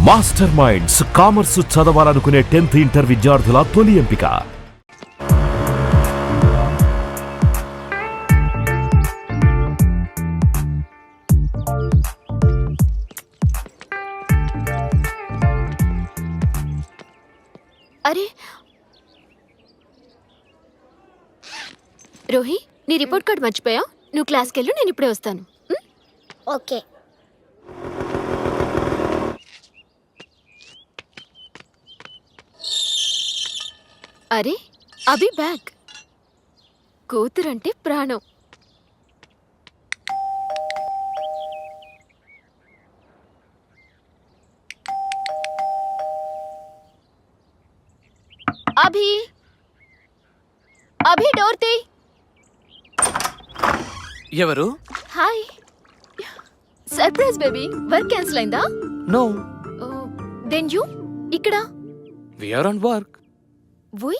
Master minds commerce చదవాలనుకునే 10th inter విద్యార్థుల తొలి ఎంపిక. అరే రోహి, నీ రిపోర్ట్ కార్డ్ మర్చిపోయా. నువ్వు క్లాస్కి వెళ్ళు, నేను ఇప్పుడే వస్తాను. ఓకే. అరే అభి బ్యాగ్. కూతురంటే ప్రాణం. అభి అభి డోర్ తీ. ఎవరు? Hi. Surprise baby. Work cancel అయిందా? నో. దెన్ యూ ఇక్కడ? We are on work. We?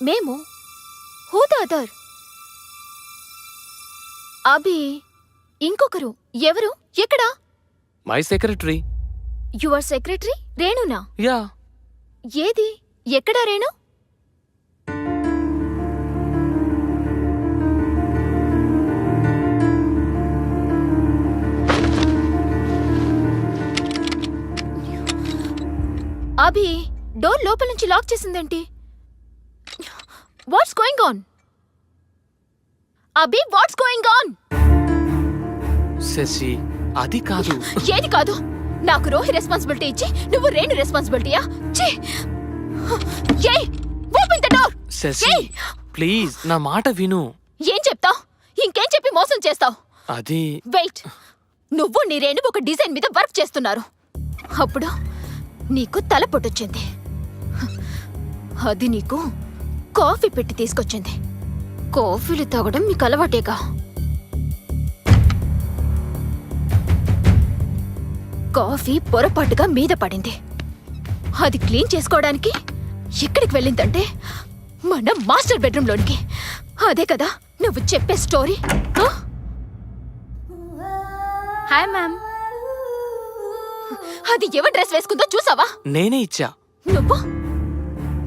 మేము? Who the other? అభి, ఇంకొకరు. ఎవరు? ఎక్కడ? My secretary. యువర్ సెక్రటరీ రేణునా? యా. ఏది? ఎక్కడా రేణు? అభి, డోర్ లోపల నుంచి లాక్ చేసిందేంటి? What's going on? Abhi, what's going on? Shashi, అది కాదు. ఏది కాదు? నాకు రోహి రెస్పాన్సిబిలిటీ ఇచ్చి నువ్వు రేణు రెస్పాన్సిబిలిటీయా? Open the door. Shashi please నా మాట విను. ఏం చెప్తావ్? ఇంకేం చెప్పి మోసం చేస్తావ్? అది వెయిట్. నువ్వు నీ రేణు ఒక డిజైన్ మీద వర్క్ చేస్తున్నారు. అప్పుడు నీకు తల పొట్టొచ్చింది. అది నీకు కాఫీ పెట్టి తీసుకొచ్చింది. కాఫీలు తాగడం మీకు అలవాటేగా. కాఫీ పొరపాటుగా మీద పడింది. అది క్లీన్ చేసుకోవడానికి ఎక్కడికి వెళ్ళిందంటే మన మాస్టర్ బెడ్రూమ్లోనికి. అదే కదా నువ్వు చెప్పే స్టోరీ? Hi ma'am. అది ఎవరి డ్రెస్ వేసుకుందో చూసావా? నేనే ఇచ్చా.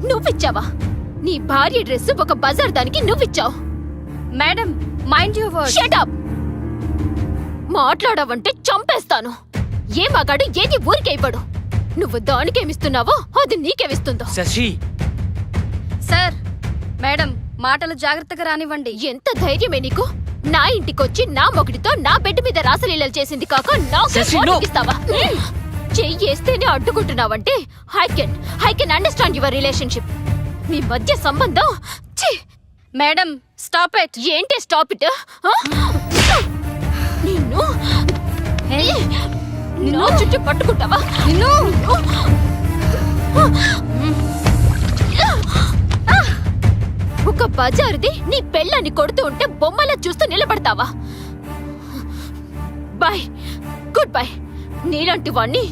నువ్విచ్చావా? నీ భార్య డ్రెస్ ఒక బజార్ దానికి నువ్విచ్చావు. Madam, mind your words. Shut up. మాట్లాడావంటే చంపేస్తాను. ఏ మగాడు ఏది ఊరికే ఇవ్వడు. నువ్వు దానికేమిస్తున్నావో అది నీకేమిస్తుందో. శశి. సార్, మేడం మాటలు జాగ్రత్తగా రానివ్వండి. ఎంత ధైర్యమే నీకు? నా ఇంటికొచ్చి నా మొగుడితో నా బెడ్ మీద రాసలీలలు చేసింది కాక నాకు ఇస్తావా? చెయ్యేస్తేనే అడ్డుకుంటున్నావంటే I can understand your relationship. మీ మధ్య సంబంధం. Madam, stop it. ఏంటి స్టాప్ ఇట్? నిన్ను నిన్ను చుట్టూ పట్టుకుంటావా? నిన్ను ఒక బజారుది నీ పెళ్ళాన్ని కొడుతూ ఉంటే బొమ్మలా చూస్తూ నిలబడతావా? Bye, good bye. నీలాంటి వాణ్ణి.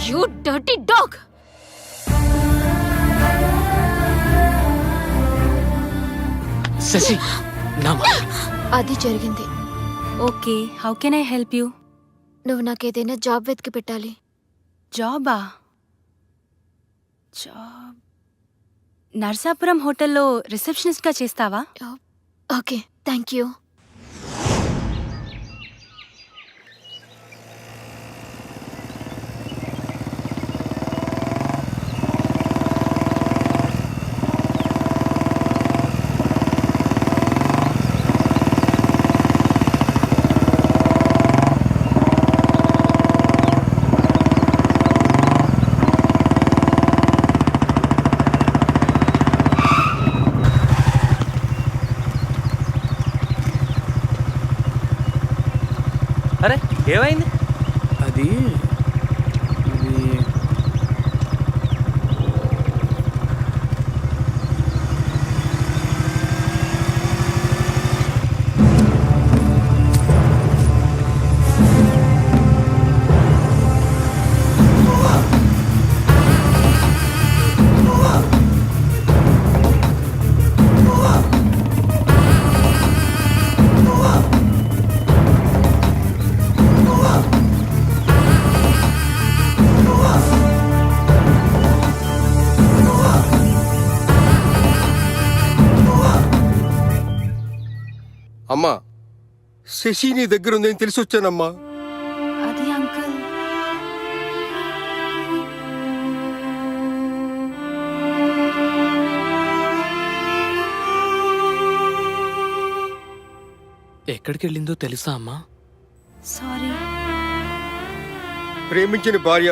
You dirty dog. శశి, అది జరిగింది. Okay, how can I help you? నువ్వు నాకేదైనా జాబ్ వెతికి పెట్టాలి. జాబా? జాబ్ నర్సాపురం హోటల్లో రిసెప్షనిస్ట్గా చేస్తావా? Okay, thank you. అరే ఏమైంది? అది అమ్మా, శశి నీ దగ్గర ఉందని తెలిసి వచ్చానమ్మా. అది అంకుల్. ఎక్కడికి వెళ్ళిందో తెలుసా అమ్మా? సారీ. ప్రేమించిన భార్య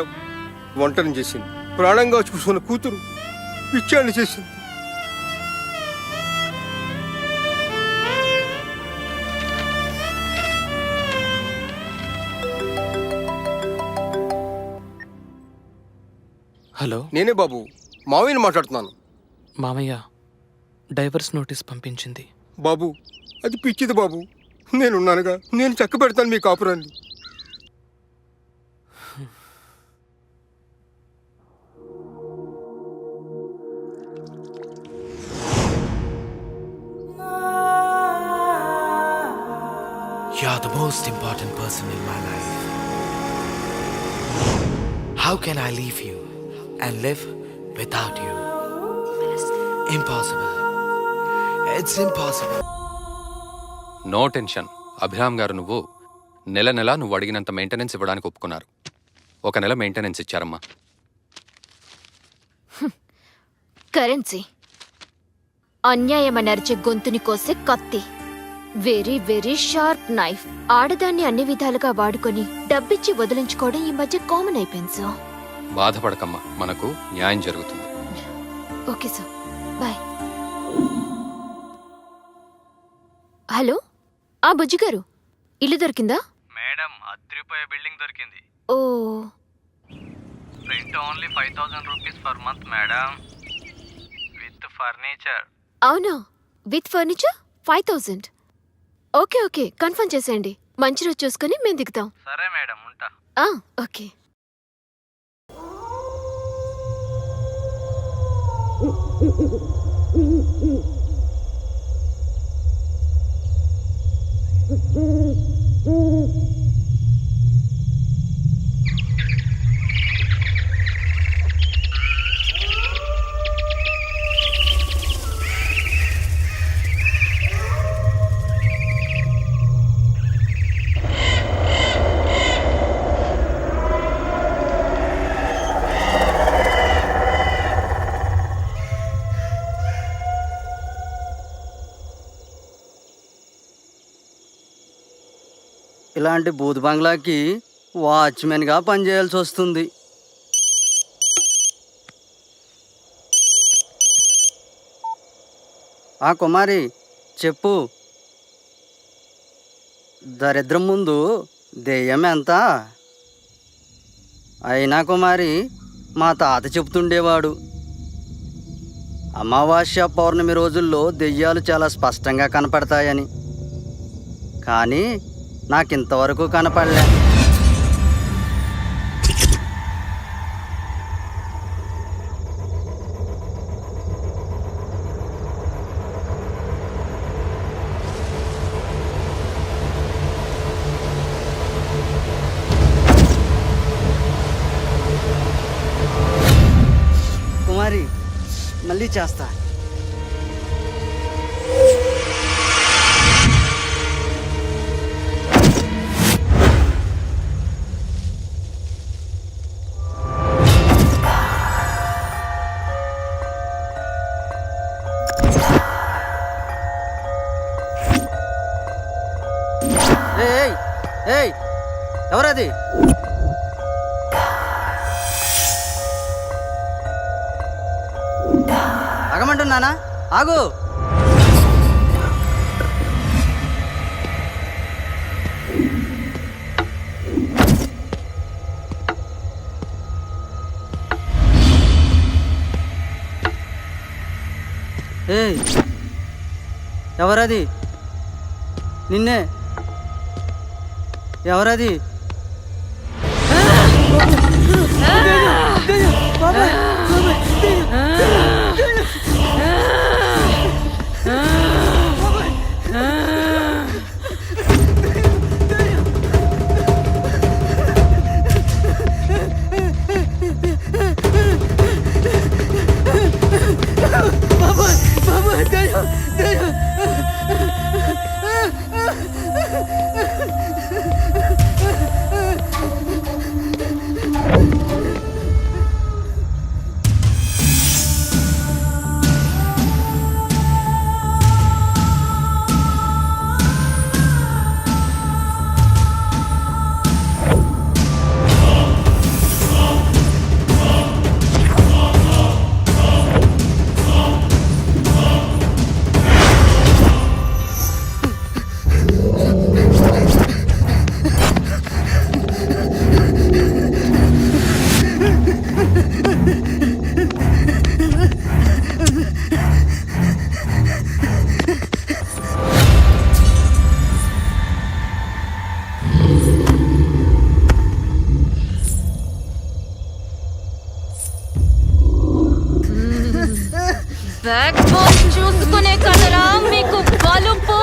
వంటను చేసింది, ప్రాణంగా చూసుకున్న కూతురు పిచ్చాన్ని చేసింది. హలో నేనే బాబు, మావయ్యని మాట్లాడుతున్నాను. మామయ్య, డైవర్స్ నోటీస్ పంపించింది. బాబు, అది పిచ్చిది బాబు. నేనున్నానుగా, నేను చక్క పెడతాను మీ కాపురాన్ని. You're the most important person in my life. How can I leave you and live without you? Impossible. It's impossible. No tension. Abhiram garu, నువ్వు నెల నువ్వు అడిగినంత మెయింటెనెన్స్ ఇవ్వడానికి ఒప్పుకున్నారు. 1 నెల మెయింటెనెన్స్ ఇచ్చారమ్మా. కరెన్సీ అన్యాయమని అరిచే గొంతుని కోసే కత్తి. Very very sharp knife. ఆడదాన్ని అన్ని విధాలుగా వాడుకొని డబ్బిచ్చి వదిలించుకోవడం ఈ మధ్య కామన్ అయిపోయింది సార్. బాధపడకమ్మా, మనకు న్యాయం జరుగుతుంది. Okay sir, bye. హలో, ఆ బుజ్జి గారు, ఇల్లు దొరికిందా? మేడం, అద్రిపోయే బిల్డింగ్ దొరికింది. Oh, rent only 5000 rupees per month madam, with furniture. అవునా? With furniture 5000. Okay okay, confirm చేసేయండి. మంచి రోజు చూసుకుని మేము దిగుతాం. సరే మేడం, ఉంటా. ఓకే. ఇలాంటి బూత్ బంగ్లాకి వాచ్మెన్గా పనిచేయాల్సి వస్తుంది. ఆ కుమారి, చెప్పు. దరిద్రం ముందు దెయ్యం ఎంత? అయినా కుమారి, మా తాత చెప్తుండేవాడు, అమావాస్య పౌర్ణమి రోజుల్లో దెయ్యాలు చాలా స్పష్టంగా కనపడతాయని. కానీ నాకింతవరకు కనపడలే. కుమారి, మళ్ళీ చేస్తా. ఏయ్, ఎవరది? ఆగమంటున్నానా? ఆగు. ఏయ్, ఎవరది? నిన్నే. ఎవరది? బ్యాక్ బోన్ చూసుకునే కదరా మీకు బలుపు.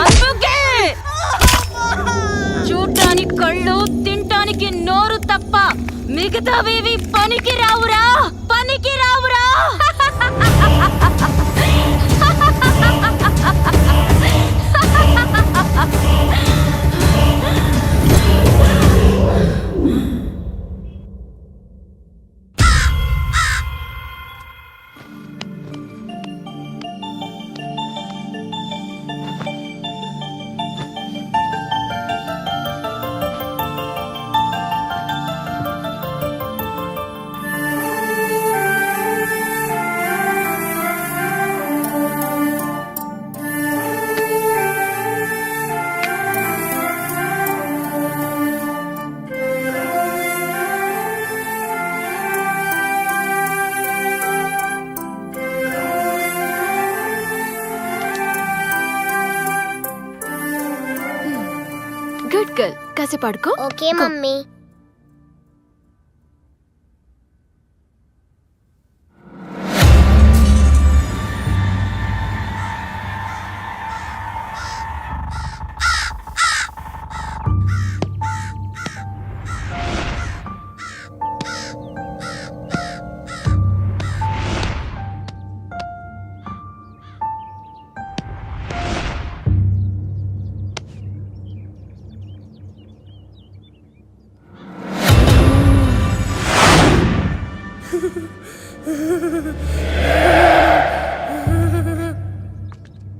అందుకే చూడ్డానికి కళ్ళు, తింటానికి నోరు తప్ప మిగతావేవి పనికి రావురా, పనికి రావురా. గుడ్ గర్ల్, కాసేపు ఆడుకో. Okay mummy.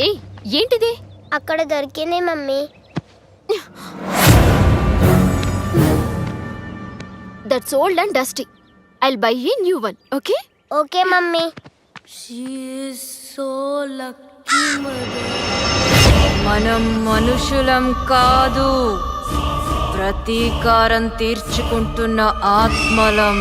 ఏ ఏంటిది? అక్కడ దొరికింది mummy. That's old and dusty. I'll by a new one. Okay okay mummy. మనం మనుషులం కాదు, ప్రతీకారం తీర్చుకుంటున్న ఆత్మలం.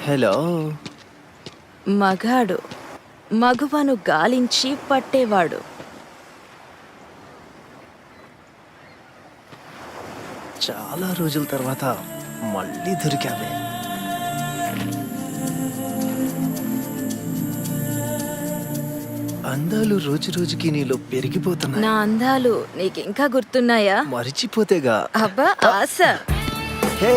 హలో. మగాడు మగువను గాలించి పట్టేవాడు. చాలా రోజుల తర్వాత మళ్ళీ దొరికావే. అందాలు రోజు రోజుకి నీలో పెరిగిపోతున్నా. నా అందాలు నీకింకా గుర్తున్నాయా? మరిచిపోతేగా. అబ్బా ఆశ. హే,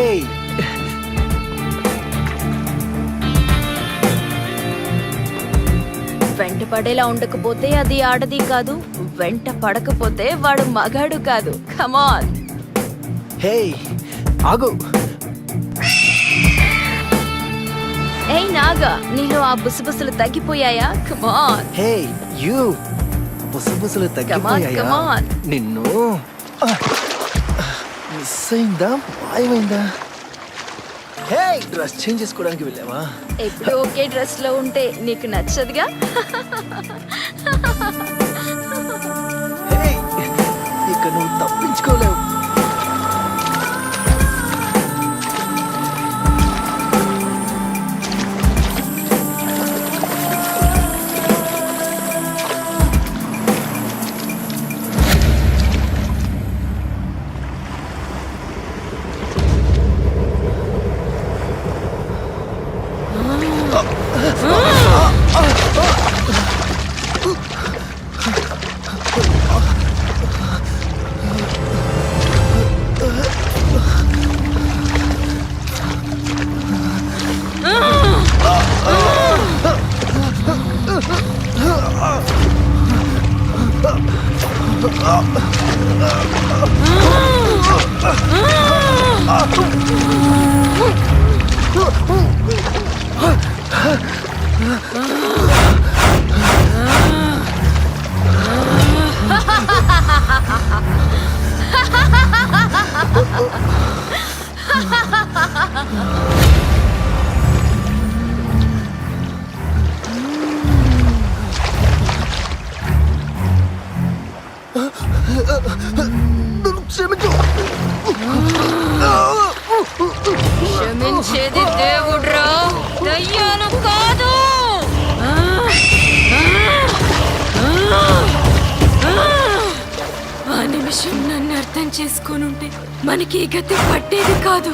వెంట పడేలా ఉండకపోతే అది ఆడది కాదు, వెంట పడకపోతే వాడు మగాడు కాదు. కమాన్. హే ఆగు. ఏయ్ నాగా, నీలో ఆ బుసబుసలు తగ్గిపోయాయా? కమాన్. Hey you. బుసబుసలు తగ్గిపోయాయా? come on. నిన్ను మిస్ అయిందా, మాయమైందా? హే, డ్రెస్ చేంజ్ చేసుకోవడానికి వెళ్ళావా? ఎప్పుడు ఒకే డ్రెస్ లో ఉంటే నీకు నచ్చదుగా. హే, ఇక నువ్వు తప్పించుకోలేవు. క్షమించేది దేవుడ్రా, దయ్యాలు కాదు. ఆ నిమిషం నన్ను అర్థం చేసుకోనుంటే మనకి ఈ గతి పట్టేది కాదు.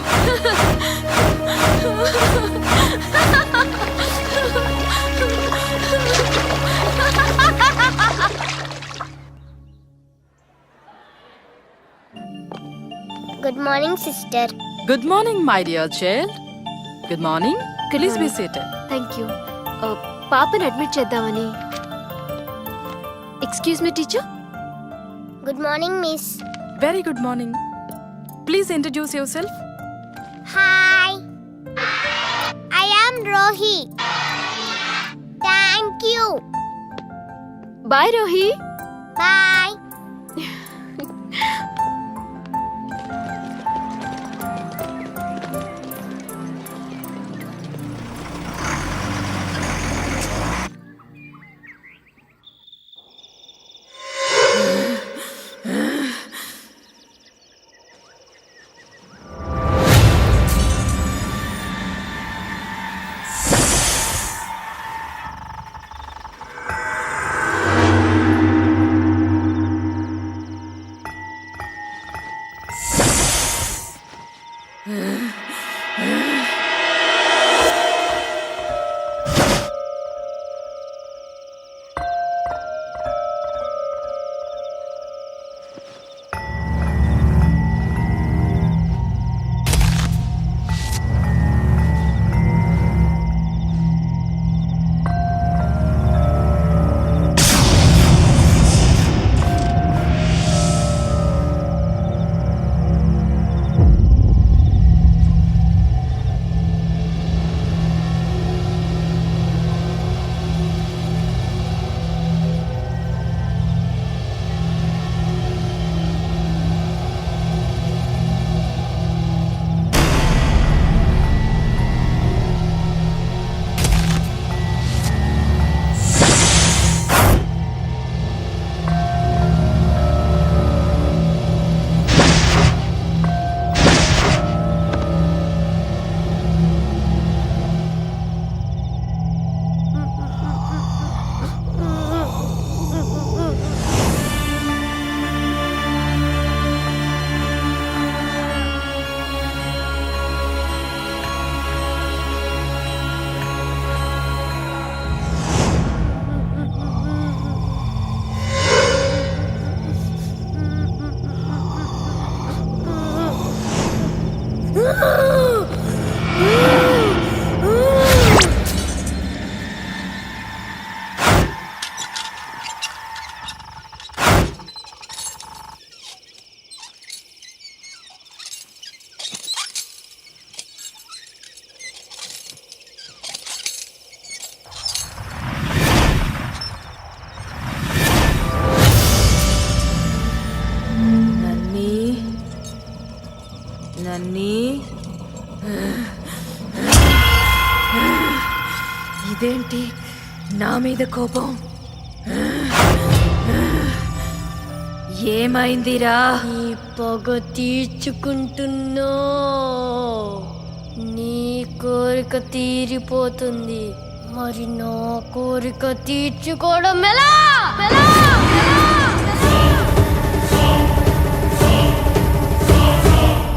Good morning sister. Good morning my dear child. Good morning. Please be seated. Thank you. పాపని అడ్మిట్ చేద్దామని. Excuse me teacher. Good morning miss. Very good morning. Please introduce yourself. Hi, I am Rohi. Thank you. Bye Rohi. Bye. ఇదేంటి నా మీద కోపం? ఏమైందిరా? నీ పగ తీర్చుకుంటున్నా, నీ కోరిక తీరిపోతుంది, మరి నా కోరిక తీర్చుకోవడం ఎలా?